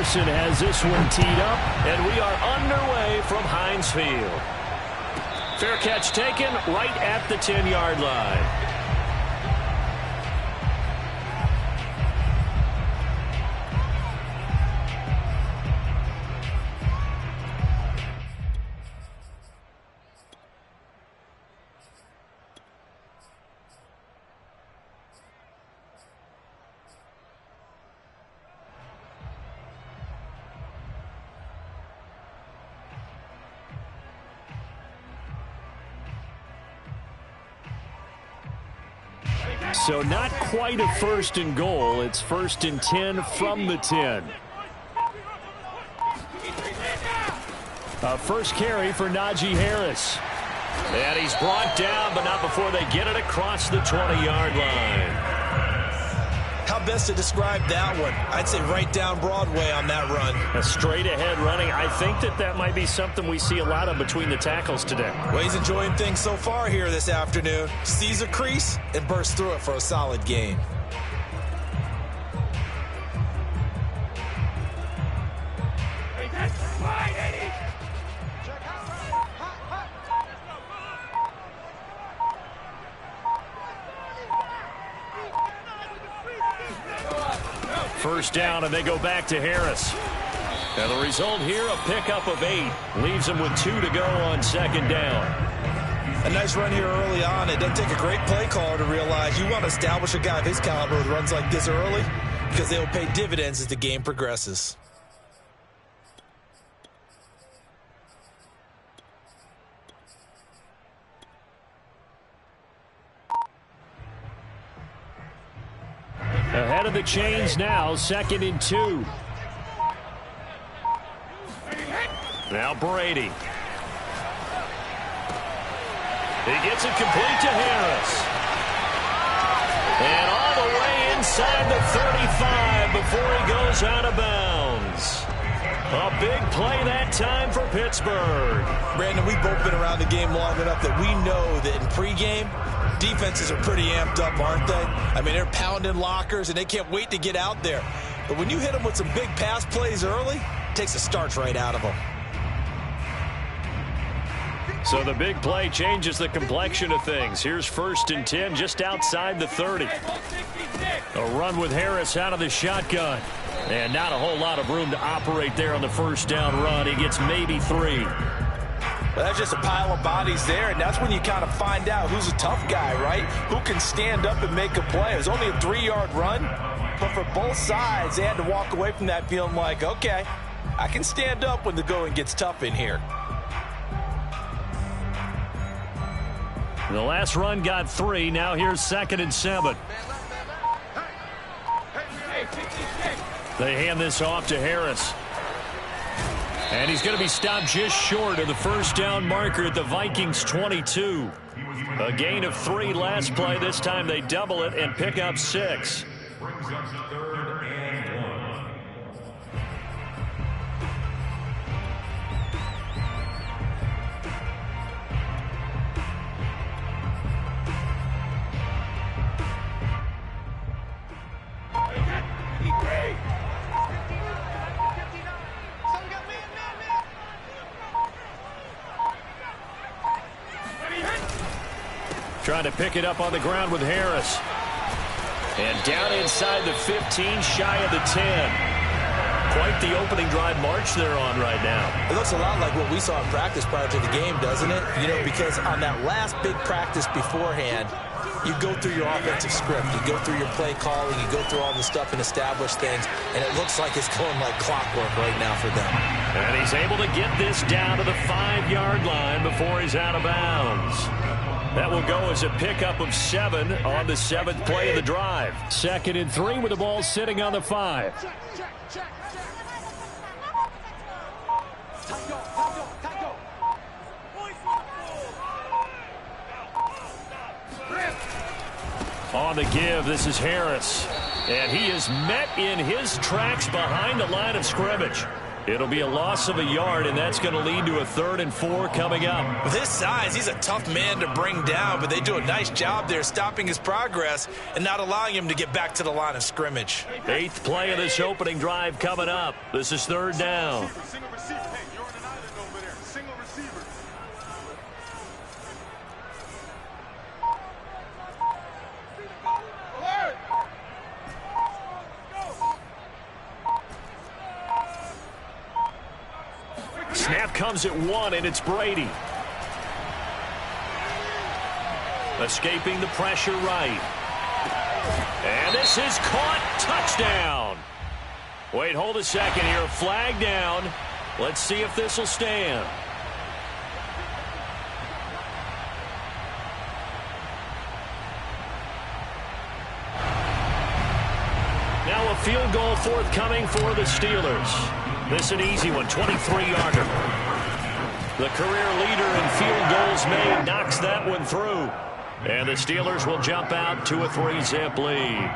Anderson has this one teed up, and we are underway from Heinz Field. Fair catch taken right at the 10-yard line. So not quite a 1st and goal. It's 1st and 10 from the 10. First carry for Najee Harris. And he's brought down, but not before they get it across the 20-yard line. How best to describe that one? I'd say right down Broadway on that run. A straight-ahead running. I think that might be something we see a lot of between the tackles today. Well, he's enjoying things so far here this afternoon. Sees a crease and bursts through it for a solid gain. First down, and they go back to Harris. And the result here, a pickup of 8. Leaves them with 2 to go on 2nd down. A nice run here early on. It doesn't take a great play caller to realize you want to establish a guy of his caliber with runs like this early, because they'll pay dividends as the game progresses. Ahead of the chains now, 2nd and 2. Now Brady. He gets it complete to Harris. And all the way inside the 35 before he goes out of bounds. A big play that time for Pittsburgh. Brandon, we've both been around the game long enough that we know that in pregame, defenses are pretty amped up, aren't they? I mean, they're pounding lockers, and they can't wait to get out there. But when you hit them with some big pass plays early, it takes the starch right out of them. So the big play changes the complexion of things. Here's 1st and 10 just outside the 30. A run with Harris out of the shotgun. And not a whole lot of room to operate there on the 1st down run. He gets maybe 3. Well, that's just a pile of bodies there, and that's when you kind of find out who's a tough guy, right? Who can stand up and make a play. It was only a 3-yard run, but for both sides, they had to walk away from that feeling like, okay, I can stand up when the going gets tough in here. The last run got 3. Now here's 2nd and 7. They hand this off to Harris. And he's going to be stopped just short of the 1st down marker at the Vikings 22. A gain of 3 last play. This time they double it and pick up 6. Brings up 3rd and 1. Trying to pick it up on the ground with Harris. And down inside the 15, shy of the 10. Quite the opening drive march they're on right now. It looks a lot like what we saw in practice prior to the game, doesn't it? You know, because on that last big practice beforehand, you go through your offensive script, you go through your play calling, you go through all the stuff and establish things, and it looks like it's going like clockwork right now for them. And he's able to get this down to the 5-yard line before he's out of bounds. That will go as a pickup of 7 on the 7th play of the drive. 2nd and 3 with the ball sitting on the 5. On the give, this is Harris. And he is met in his tracks behind the line of scrimmage. It'll be a loss of a yard, and that's going to lead to a 3rd and 4 coming up. With his size, he's a tough man to bring down, but they do a nice job there stopping his progress and not allowing him to get back to the line of scrimmage. 8th play of this opening drive coming up. This is 3rd down. Snap comes at 1, and it's Brady. Escaping the pressure right. And this is caught. Touchdown. Wait, hold a second here. Flag down. Let's see if this will stand. Now a field goal forthcoming for the Steelers. This an easy one, 23-yarder. The career leader in field goals made knocks that one through. And the Steelers will jump out to a 3-zip lead.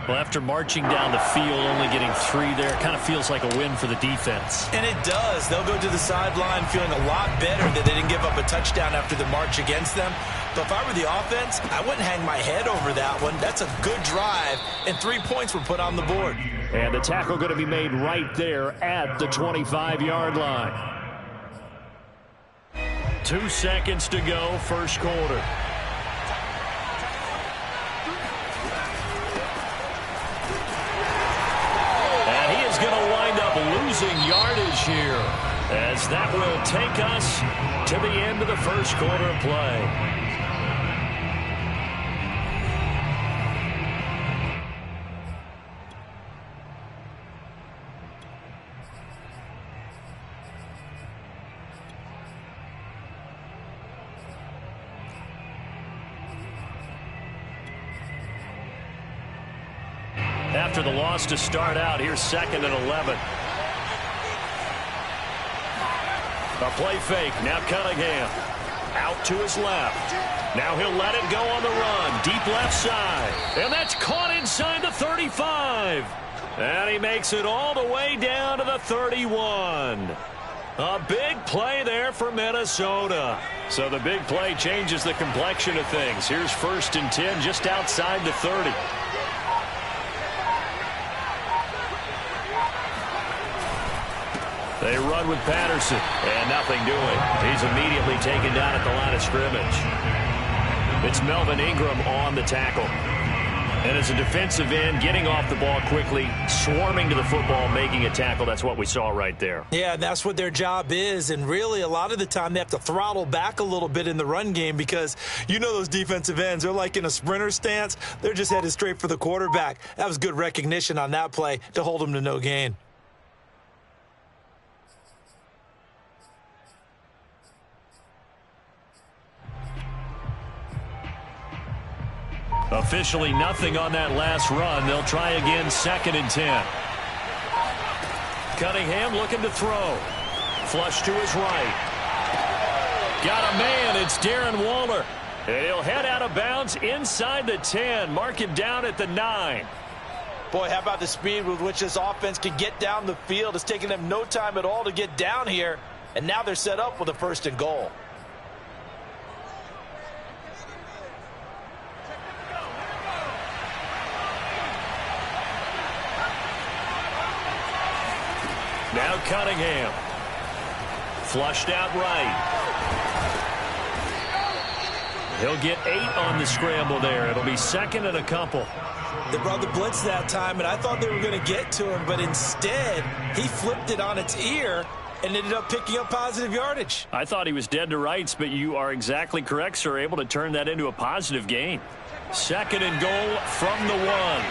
Well, after marching down the field, only getting 3 there, it kind of feels like a win for the defense. And it does. They'll go to the sideline feeling a lot better that they didn't give up a touchdown after the march against them. But if I were the offense, I wouldn't hang my head over that one. That's a good drive, and 3 points were put on the board. And the tackle going to be made right there at the 25-yard line. 2 seconds to go, first quarter. And he is going to wind up losing yardage here, as that will take us to the end of the first quarter of play. After the loss to start out, here's 2nd and 11. A play fake. Now Cunningham. Out to his left. Now he'll let it go on the run. Deep left side. And that's caught inside the 35. And he makes it all the way down to the 31. A big play there for Minnesota. So the big play changes the complexion of things. Here's 1st and 10 just outside the 30. They run with Patterson, and nothing doing. He's immediately taken down at the line of scrimmage. It's Melvin Ingram on the tackle. And as a defensive end, getting off the ball quickly, swarming to the football, making a tackle, that's what we saw right there. Yeah, that's what their job is, and really a lot of the time they have to throttle back a little bit in the run game because you know those defensive ends, they're like in a sprinter stance. They're just headed straight for the quarterback. That was good recognition on that play to hold them to no gain. Officially nothing on that last run. They'll try again, 2nd and 10. Cunningham looking to throw. Flush to his right. Got a man. It's Darren Waller. And he'll head out of bounds inside the 10. Mark him down at the 9. Boy, how about the speed with which this offense can get down the field. It's taken them no time at all to get down here. And now they're set up with a 1st and goal. Now Cunningham. Flushed out right. He'll get 8 on the scramble there. It'll be 2nd and a couple. They brought the blitz that time, and I thought they were going to get to him, but instead he flipped it on its ear and ended up picking up positive yardage. I thought he was dead to rights, but you are exactly correct, sir. Able to turn that into a positive gain. 2nd and goal from the 1.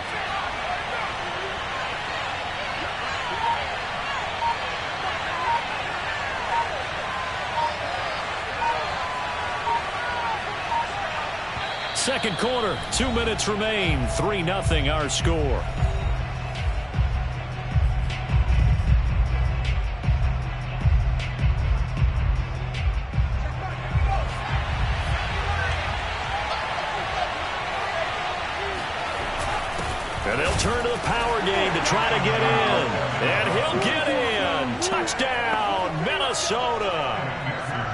Second quarter, 2 minutes remain. 3-0 our score. And they'll turn to the power game to try to get in. And he'll get in. Touchdown, Minnesota.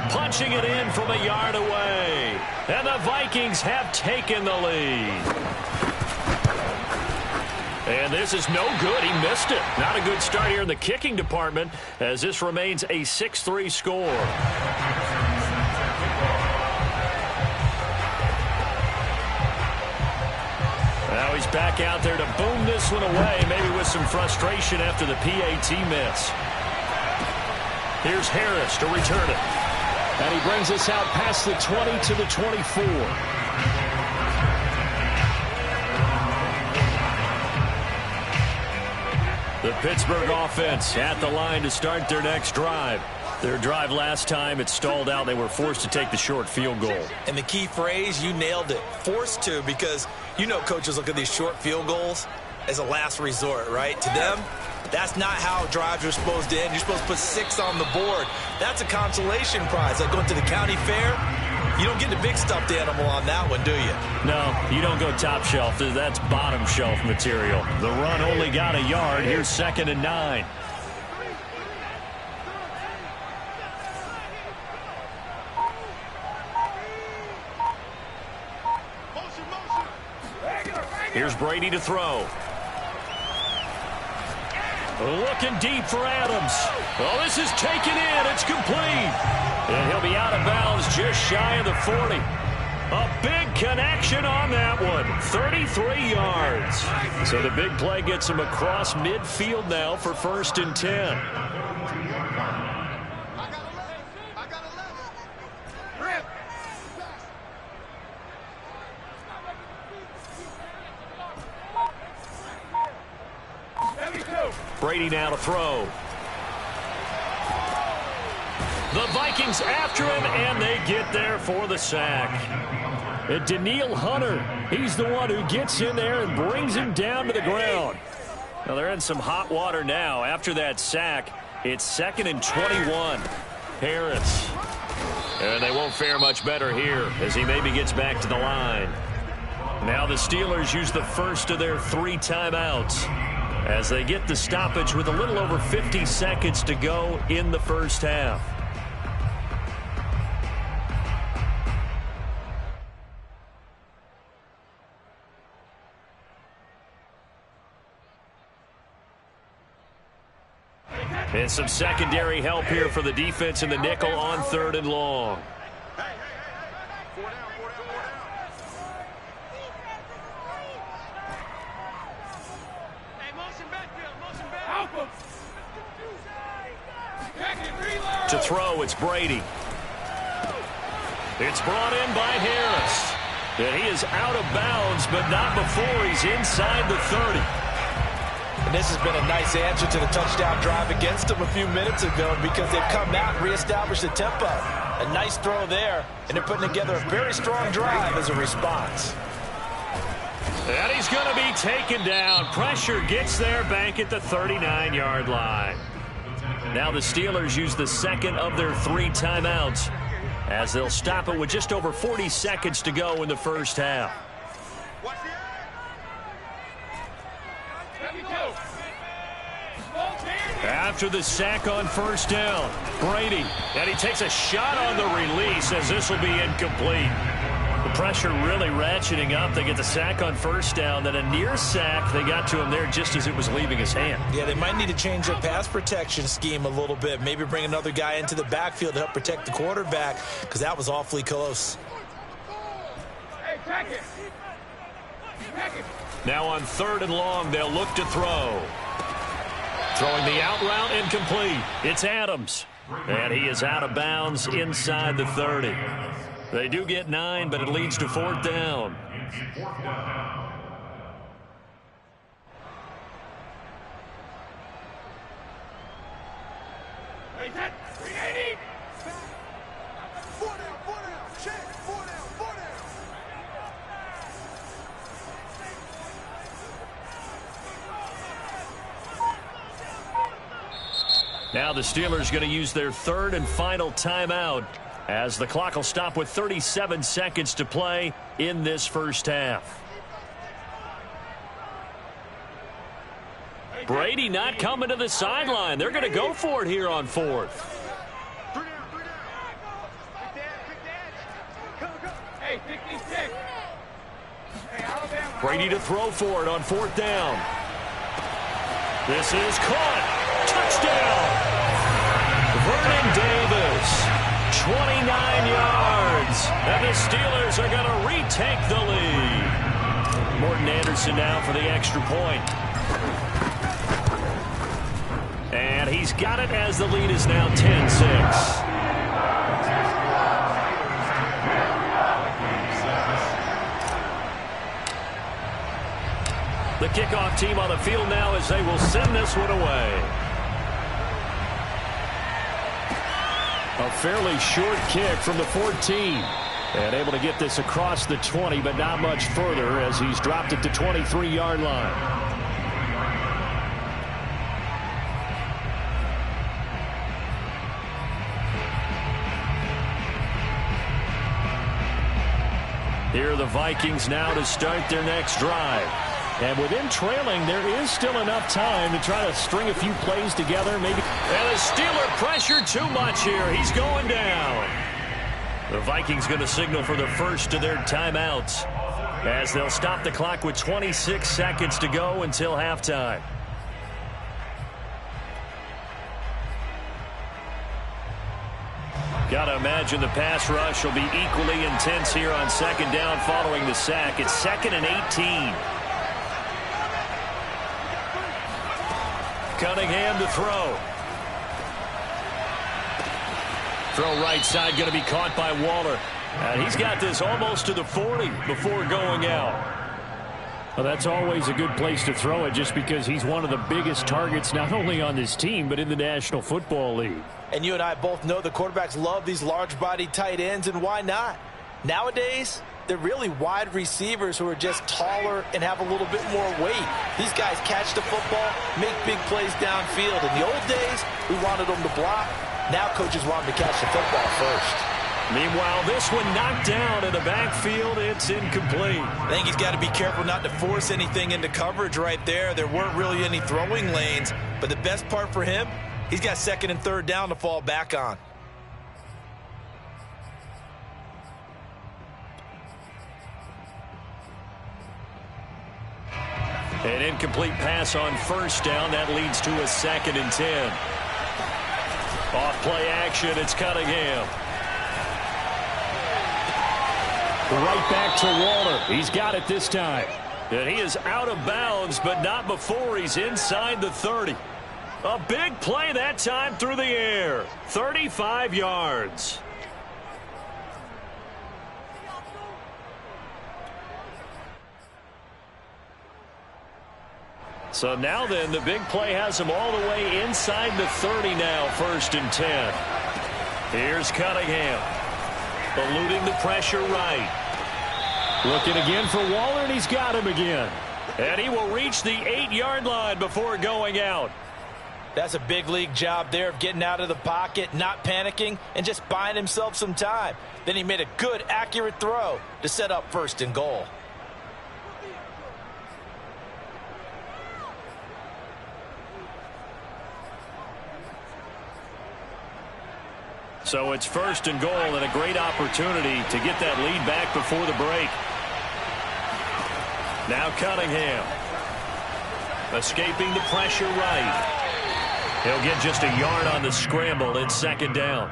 Punching it in from a yard away. And the Vikings have taken the lead. And this is no good. He missed it. Not a good start here in the kicking department as this remains a 6-3 score. Now he's back out there to boom this one away, maybe with some frustration after the PAT miss. Here's Harris to return it. And he brings us out past the 20 to the 24. The Pittsburgh offense at the line to start their next drive. Their drive last time, it stalled out. They were forced to take the short field goal. And the key phrase, you nailed it. Forced to, because you know coaches look at these short field goals as a last resort, right? To them, that's not how drives are supposed to end. You're supposed to put 6 on the board. That's a consolation prize. Like going to the county fair, you don't get the big stuffed animal on that one, do you? No, you don't go top shelf. That's bottom shelf material. The run only got a yard. Here's 2nd and 9. Here's Brady to throw. Looking deep for Adams. Oh, this is taken in. It's complete. And he'll be out of bounds just shy of the 40. A big connection on that one. 33 yards. So the big play gets him across midfield now for 1st and 10. Brady now to throw. The Vikings after him, and they get there for the sack. And Daniil Hunter, he's the one who gets in there and brings him down to the ground. Now they're in some hot water now. After that sack, it's 2nd and 21. Harris. And they won't fare much better here as he maybe gets back to the line. Now the Steelers use the first of their 3 timeouts as they get the stoppage with a little over 50 seconds to go in the first half. And some secondary help here for the defense in the nickel on 3rd and long. To throw, it's Brady. It's brought in by Harris. And he is out of bounds, but not before he's inside the 30. And this has been a nice answer to the touchdown drive against them a few minutes ago because they've come out and reestablished the tempo. A nice throw there, and they're putting together a very strong drive as a response. And he's going to be taken down. Pressure gets there back at the 39-yard line. Now the Steelers use the 2nd of their 3 timeouts as they'll stop it with just over 40 seconds to go in the first half. After the sack on 1st down, Brady, and he takes a shot on the release as this will be incomplete. The pressure really ratcheting up. They get the sack on 1st down, then a near sack. They got to him there just as it was leaving his hand. Yeah, they might need to change their pass protection scheme a little bit. Maybe bring another guy into the backfield to help protect the quarterback because that was awfully close. Now on 3rd and long, they'll look to throw. Throwing the out route incomplete. It's Adams. And he is out of bounds inside the 30. They do get 9, but it leads to 4th down. Now the Steelers going to use their 3rd and final timeout as the clock will stop with 37 seconds to play in this first half. Brady not coming to the sideline. They're going to go for it here on 4th. Brady to throw for it on 4th down. This is caught. Touchdown. Vernon Davis, 29 yards. And the Steelers are going to retake the lead. Morton Anderson now for the extra point. And he's got it as the lead is now 10-6. The kickoff team on the field now as they will send this one away. A fairly short kick from the 14. And able to get this across the 20, but not much further as he's dropped it to 23-yard line. Here are the Vikings now to start their next drive. And with him trailing, there is still enough time to try to string a few plays together. Maybe. And the Steeler pressure too much here. He's going down. The Vikings going to signal for the first of their timeouts as they'll stop the clock with 26 seconds to go until halftime. Got to imagine the pass rush will be equally intense here on 2nd down following the sack. It's 2nd and 18. Cunningham to throw. Throw right side going to be caught by Waller. And he's got this almost to the 40 before going out. Well, that's always a good place to throw it just because he's one of the biggest targets not only on this team but in the National Football League. And you and I both know the quarterbacks love these large-bodied tight ends, and why not? Nowadays, they're really wide receivers who are just taller and have a little bit more weight. These guys catch the football, make big plays downfield. In the old days, we wanted them to block. Now coaches want them to catch the football first. Meanwhile, this one knocked down in the backfield. It's incomplete. I think he's got to be careful not to force anything into coverage right there. There weren't really any throwing lanes. But the best part for him, he's got 2nd and 3rd down to fall back on. An incomplete pass on 1st down. That leads to a 2nd and 10. Off play action. It's Cunningham. Right back to Waller. He's got it this time. And he is out of bounds, but not before he's inside the 30. A big play that time through the air. 35 yards. So now then, the big play has him all the way inside the 30 now, 1st and 10. Here's Cunningham. Eluding the pressure right. Looking again for Waller, and he's got him again. And he will reach the 8-yard line before going out. That's a big league job there of getting out of the pocket, not panicking, and just buying himself some time. Then he made a good, accurate throw to set up 1st and goal. So it's 1st and goal and a great opportunity to get that lead back before the break. Now Cunningham. Escaping the pressure right. He'll get just a yard on the scramble. It's 2nd down.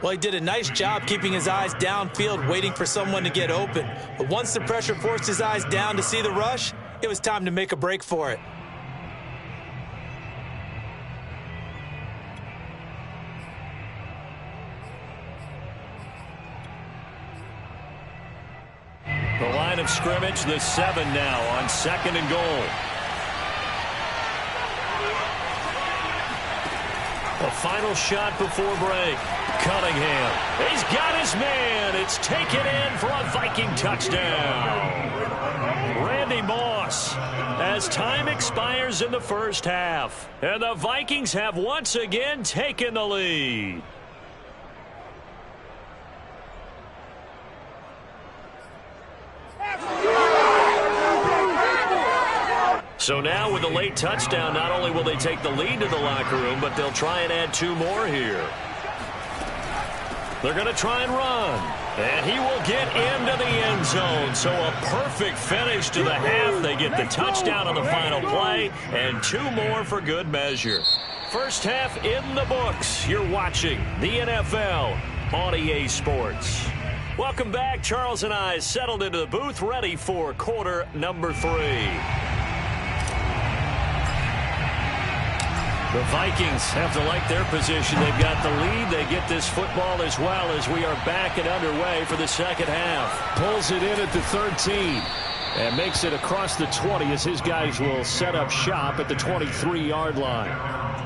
Well, he did a nice job keeping his eyes downfield, waiting for someone to get open. But once the pressure forced his eyes down to see the rush, it was time to make a break for it. The line of scrimmage, the 7 now on 2nd and goal. A final shot before break. Cunningham. He's got his man. It's taken in for a Viking touchdown. Randy Moss as time expires in the 1st half. And the Vikings have once again taken the lead. So now with the late touchdown, not only will they take the lead to the locker room, but they'll try and add 2 more here. They're going to try and run. And he will get into the end zone. So a perfect finish to the half. They get the touchdown on the final play, and 2 more for good measure. First half in the books. You're watching the NFL on EA Sports. Welcome back. Charles and I settled into the booth, ready for quarter number 3. The Vikings have to like their position. They've got the lead. They get this football as well as we are back and underway for the second half. Pulls it in at the 13 and makes it across the 20 as his guys will set up shop at the 23-yard line.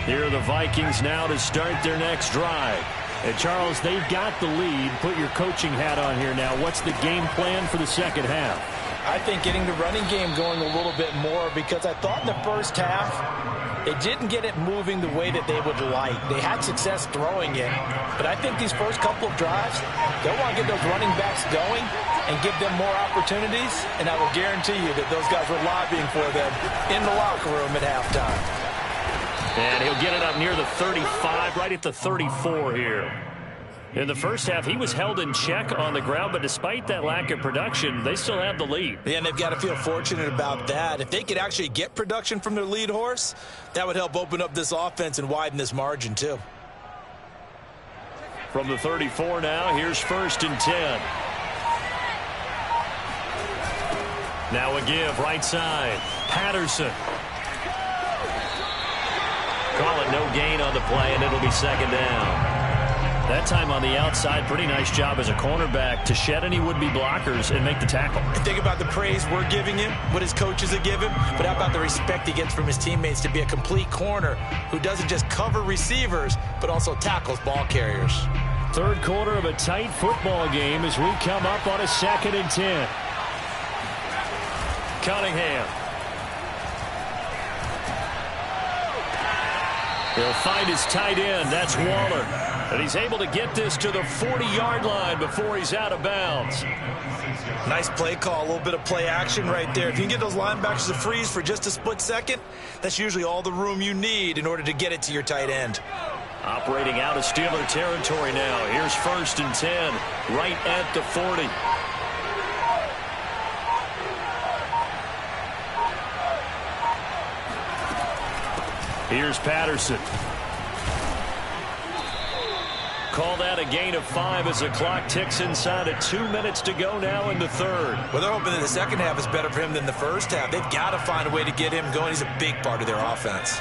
Here are the Vikings now to start their next drive. And, Charles, they've got the lead. Put your coaching hat on here now. What's the game plan for the second half? I think getting the running game going a little bit more, because I thought in the first half they didn't get it moving the way that they would like. They had success throwing it, but I think these first couple of drives, they'll want to get those running backs going and give them more opportunities, and I will guarantee you that those guys were lobbying for them in the locker room at halftime. And he'll get it up near the 35, right at the 34 here. In the first half, he was held in check on the ground, but despite that lack of production, they still have the lead. Yeah, and they've got to feel fortunate about that. If they could actually get production from their lead horse, that would help open up this offense and widen this margin too. From the 34 now, here's 1st and 10. Now a give, right side. Patterson. Call it no gain on the play, and it'll be second down. That time on the outside, pretty nice job as a cornerback to shed any would-be blockers and make the tackle. And think about the praise we're giving him, what his coaches are giving, but how about the respect he gets from his teammates to be a complete corner who doesn't just cover receivers, but also tackles ball carriers. Third quarter of a tight football game as we come up on a 2nd and 10. Cunningham. He'll find his tight end. That's Waller. And he's able to get this to the 40-yard line before he's out of bounds. Nice play call, a little bit of play action right there. If you can get those linebackers to freeze for just a split second, that's usually all the room you need in order to get it to your tight end. Operating out of Steeler territory now. Here's 1st and 10, right at the 40. Here's Patterson. Call that a gain of 5 as the clock ticks inside of 2 minutes to go now in the third. Well, they're hoping that the second half is better for him than the first half. They've got to find a way to get him going. He's a big part of their offense.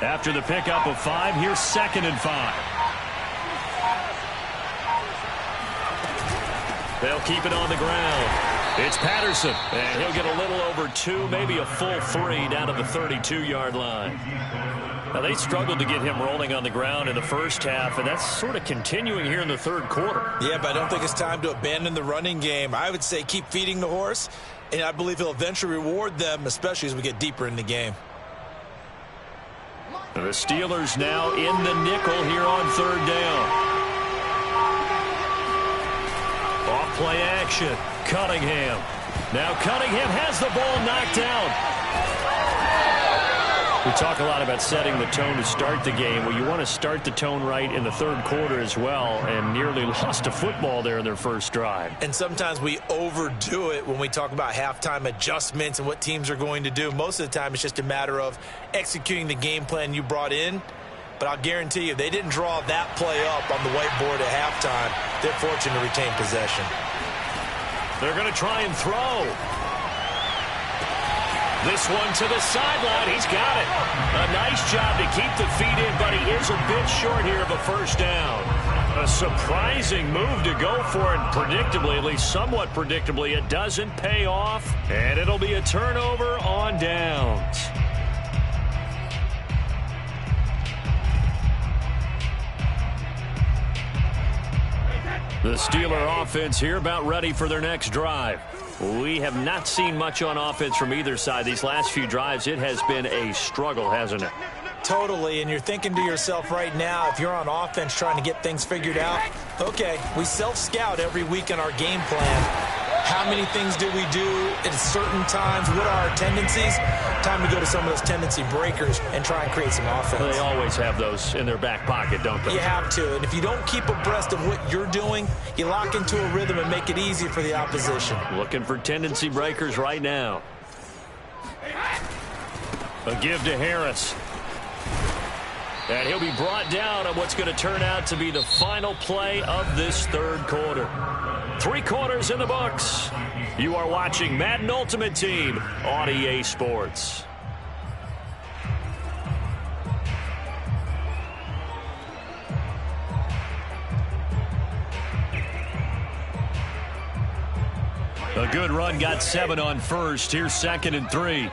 After the pickup of 5, here's 2nd and 5. They'll keep it on the ground. It's Patterson, and he'll get a little over 2, maybe a full 3 down to the 32-yard line. Now, they struggled to get him rolling on the ground in the first half, and that's sort of continuing here in the third quarter. Yeah, but I don't think it's time to abandon the running game. I would say keep feeding the horse, and I believe he'll eventually reward them, especially as we get deeper in the game. The Steelers now in the nickel here on 3rd down. Off play action. Cunningham. Now Cunningham has the ball knocked down. We talk a lot about setting the tone to start the game. Well, you want to start the tone right in the third quarter as well, and nearly lost a football there in their first drive. And sometimes we overdo it when we talk about halftime adjustments and what teams are going to do. Most of the time, it's just a matter of executing the game plan you brought in. But I'll guarantee you, they didn't draw that play up on the whiteboard at halftime. They're fortunate to retain possession. They're going to try and throw. This one to the sideline. He's got it. A nice job to keep the feet in, but he is a bit short here of a first down. A surprising move to go for it. Predictably, at least somewhat predictably, it doesn't pay off, and it'll be a turnover on downs. The Steeler offense here about ready for their next drive. We have not seen much on offense from either side. These last few drives, it has been a struggle, hasn't it? Totally, and you're thinking to yourself right now, if you're on offense trying to get things figured out, okay, we self-scout every week in our game plan. How many things do we do at certain times? What are our tendencies? Time to go to some of those tendency breakers and try and create some offense. They always have those in their back pocket, don't they? You have to, and if you don't keep abreast of what you're doing, you lock into a rhythm and make it easy for the opposition. Looking for tendency breakers right now. A give to Harris. And he'll be brought down on what's going to turn out to be the final play of this third quarter. 3 quarters in the books. You are watching Madden Ultimate Team on EA Sports. A good run, got 7 on first. Here's 2nd and 3.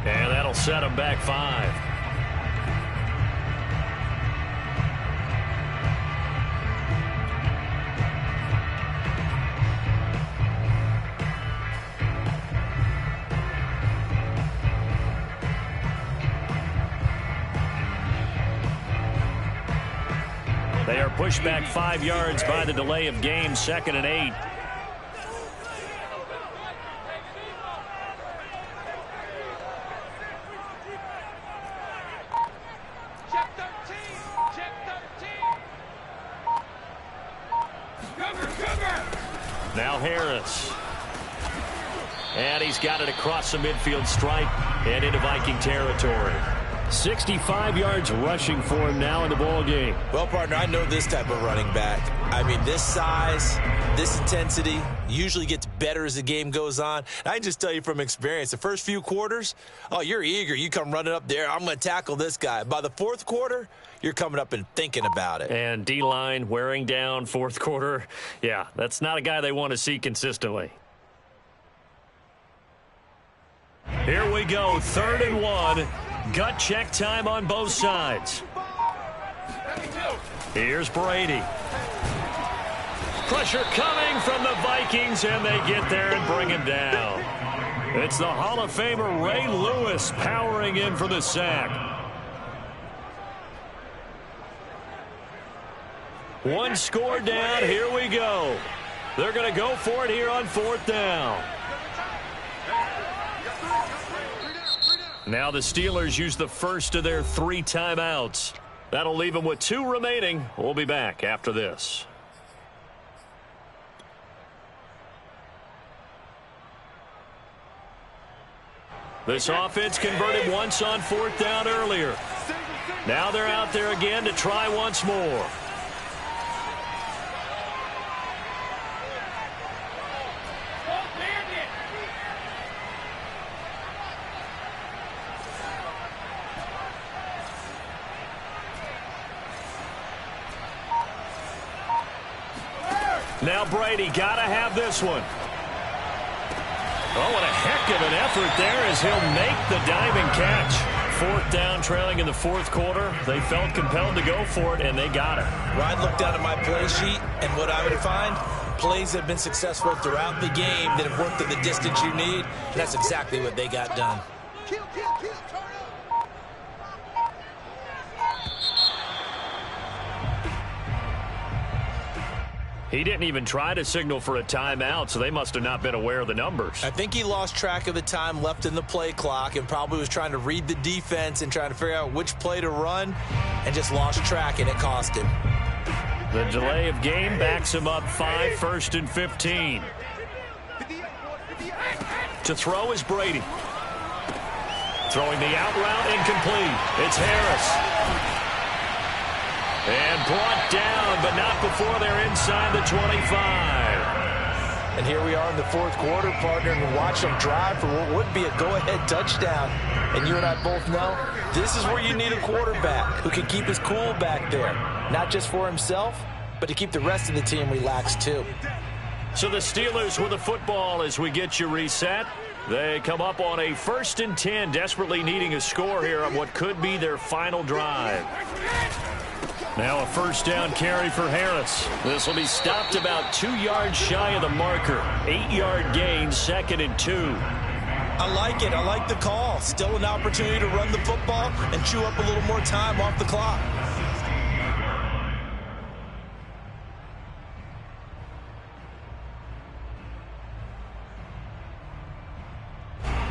And that'll set him back 5. They are pushed back 5 yards by the delay of game, 2nd and 8. Now Harris. And he's got it across the midfield stripe and into Viking territory. 65 yards rushing for him now in the ball game. Well, partner, I know this type of running back. I mean, this size, this intensity usually gets better as the game goes on. And I can just tell you from experience, the first few quarters, oh, you're eager. You come running up there. I'm going to tackle this guy. By the fourth quarter, you're coming up and thinking about it. And D-line wearing down fourth quarter. Yeah, that's not a guy they want to see consistently. Here we go, 3rd and 1. Gut check time on both sides. Here's Brady. Pressure coming from the Vikings, and they get there and bring him down. It's the Hall of Famer Ray Lewis powering in for the sack. One score down. Here we go. They're going to go for it here on 4th down. Now the Steelers use the first of their 3 timeouts. That'll leave them with 2 remaining. We'll be back after this. This offense converted once on 4th down earlier. Now they're out there again to try once more. Now Brady got to have this one. Oh, what a heck of an effort there as he'll make the diving catch. 4th down, trailing in the 4th quarter. They felt compelled to go for it, and they got it. Well, I'd look down at my play sheet, and what I would find, plays have been successful throughout the game that have worked at the distance you need, and that's exactly what they got done. He didn't even try to signal for a timeout, so they must have not been aware of the numbers. I think he lost track of the time left in the play clock and probably was trying to read the defense and trying to figure out which play to run and just lost track, and it cost him. The delay of game backs him up 5, 1st and 15. To throw is Brady. Throwing the out route incomplete. It's Harris. And brought down, but not before they're inside the 25. And here we are in the 4th quarter, partner, and watch them drive for what would be a go-ahead touchdown. And you and I both know this is where you need a quarterback who can keep his cool back there, not just for himself, but to keep the rest of the team relaxed too. So the Steelers with the football as we get you reset. They come up on a 1st and 10, desperately needing a score here on what could be their final drive. Now a 1st down carry for Harris. This will be stopped about 2 yards shy of the marker. 8-yard gain, 2nd and 2. I like it. I like the call. Still an opportunity to run the football and chew up a little more time off the clock.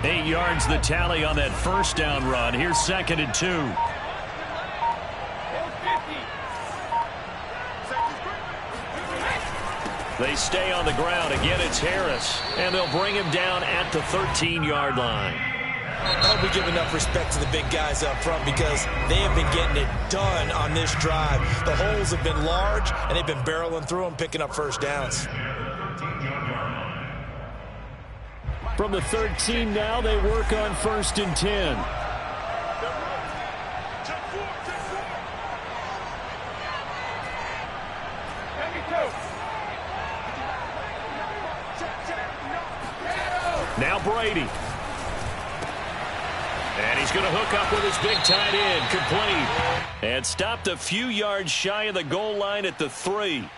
Eight yards the tally on that 1st down run. Here's 2nd and 2. They stay on the ground. Again, it's Harris. And they'll bring him down at the 13-yard line. I hope we give enough respect to the big guys up front because they have been getting it done on this drive. The holes have been large, and they've been barreling through them, picking up 1st downs. From the 13 now, they work on 1st and 10. Now Brady. And he's going to hook up with his big tight end, complete. And stopped a few yards shy of the goal line at the 3.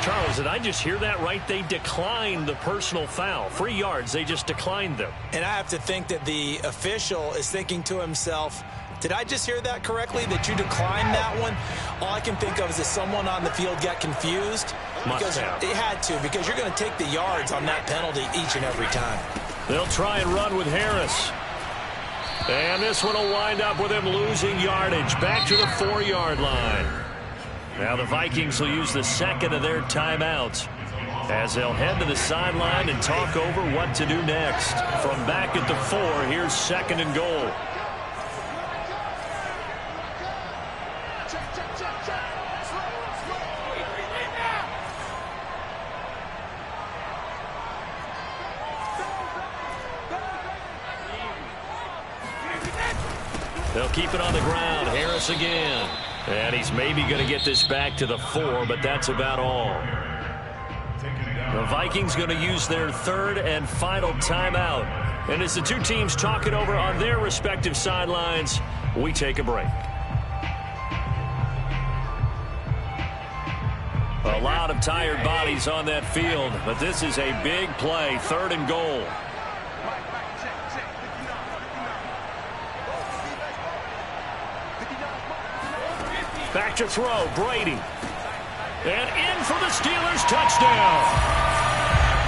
Charles, did I just hear that right? They declined the personal foul. 3 yards, they just declined them. And I have to think that the official is thinking to himself, did I just hear that correctly, that you declined that one? All I can think of is that someone on the field got confused. Must have. They had to, because you're going to take the yards on that penalty each and every time. They'll try and run with Harris. And this one will wind up with him losing yardage. Back to the 4-yard line. Now the Vikings will use the 2nd of their timeouts as they'll head to the sideline and talk over what to do next. From back at the 4, here's 2nd and goal. They'll keep it on the ground. Harris again. And he's maybe going to get this back to the 4, but that's about all. The Vikings going to use their 3rd and final timeout. And as the two teams talk it over on their respective sidelines, we take a break. A lot of tired bodies on that field, but this is a big play, 3rd and goal. Back to throw, Brady. And in for the Steelers, touchdown.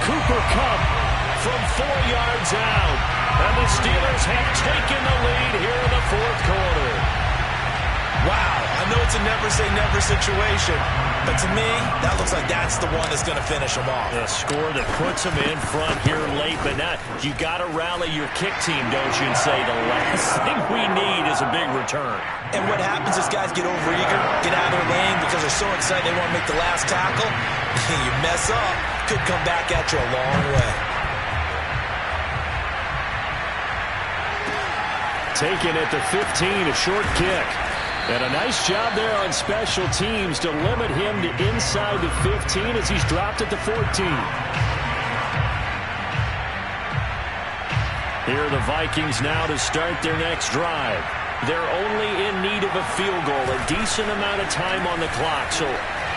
Cooper Kupp from 4 yards out. And the Steelers have taken the lead here in the 4th quarter. Wow, I know it's a never-say-never situation, but to me, that looks like that's the one that's going to finish them off. A score that puts them in front here late, but not. You got to rally your kick team, don't you, and say the last thing we need is a big return. And what happens is guys get overeager, get out of their lane because they're so excited they want to make the last tackle. You mess up, could come back at you a long way. Taken at the 15, a short kick. And a nice job there on special teams to limit him to inside the 15 as he's dropped at the 14. Here are the Vikings now to start their next drive. They're only in need of a field goal, a decent amount of time on the clock. So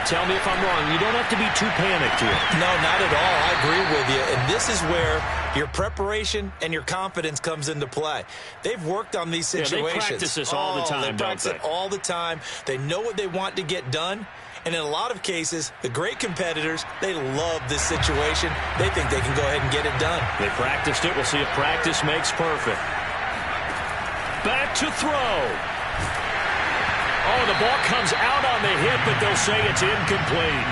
tell me if I'm wrong. You don't have to be too panicked here. No, not at all. I agree with you. And this is where your preparation and your confidence comes into play. They've worked on these situations. Yeah, they practice this all the time, they practice don't it they? all the time. They know what they want to get done. And in a lot of cases, the great competitors, they love this situation. They think they can go ahead and get it done. They practiced it. We'll see if practice makes perfect. Back to throw. Oh, the ball comes out on the hip, but they'll say it's incomplete.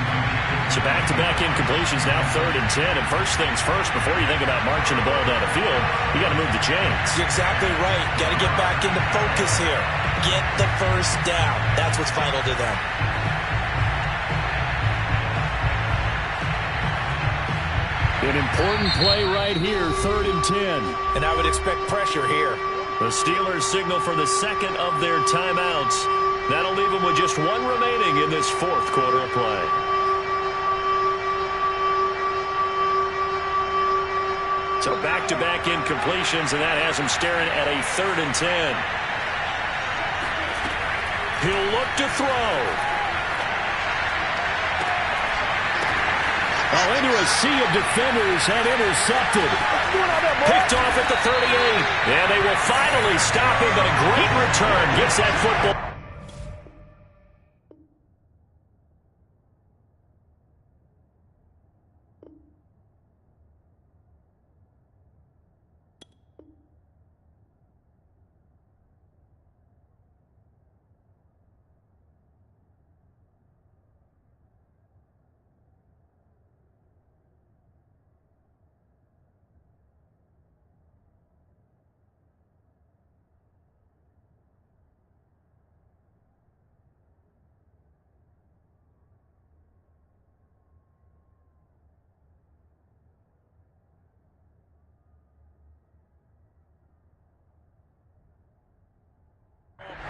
So back-to-back incompletions, now 3rd and 10. And first things first, before you think about marching the ball down the field, you got to move the chains. You're exactly right. Got to get back into focus here. Get the first down. That's what's vital to them. An important play right here, 3rd and 10. And I would expect pressure here. The Steelers signal for the second of their timeouts. That'll leave them with just one remaining in this fourth quarter of play. So back-to-back incompletions, and that has him staring at a 3rd and 10. He'll look to throw. Oh, into a sea of defenders and intercepted. Picked off at the 38. And they will finally stop him, but a great return gets that football.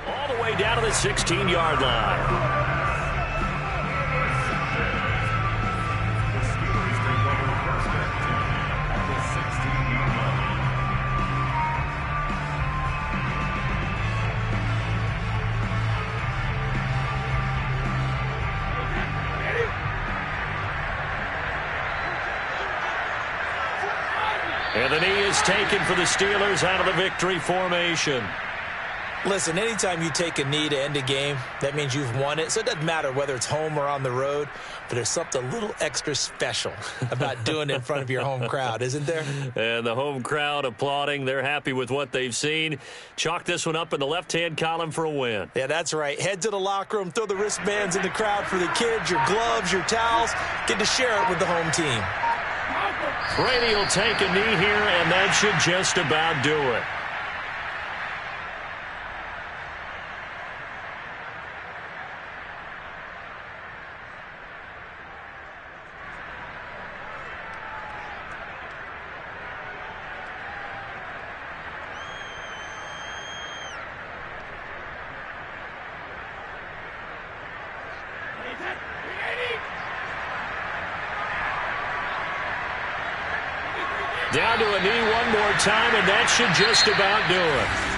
All the way down to the 16-yard line. And the knee is taken for the Steelers out of the victory formation. Listen, anytime you take a knee to end a game, that means you've won it. So it doesn't matter whether it's home or on the road, but there's something a little extra special about doing it in front of your home crowd, isn't there? And the home crowd applauding. They're happy with what they've seen. Chalk this one up in the left-hand column for a win. Yeah, that's right. Head to the locker room, throw the wristbands in the crowd for the kids, your gloves, your towels. Get to share it with the home team. Brady will take a knee here, and that should just about do it. Down to a knee one more time, and that should just about do it.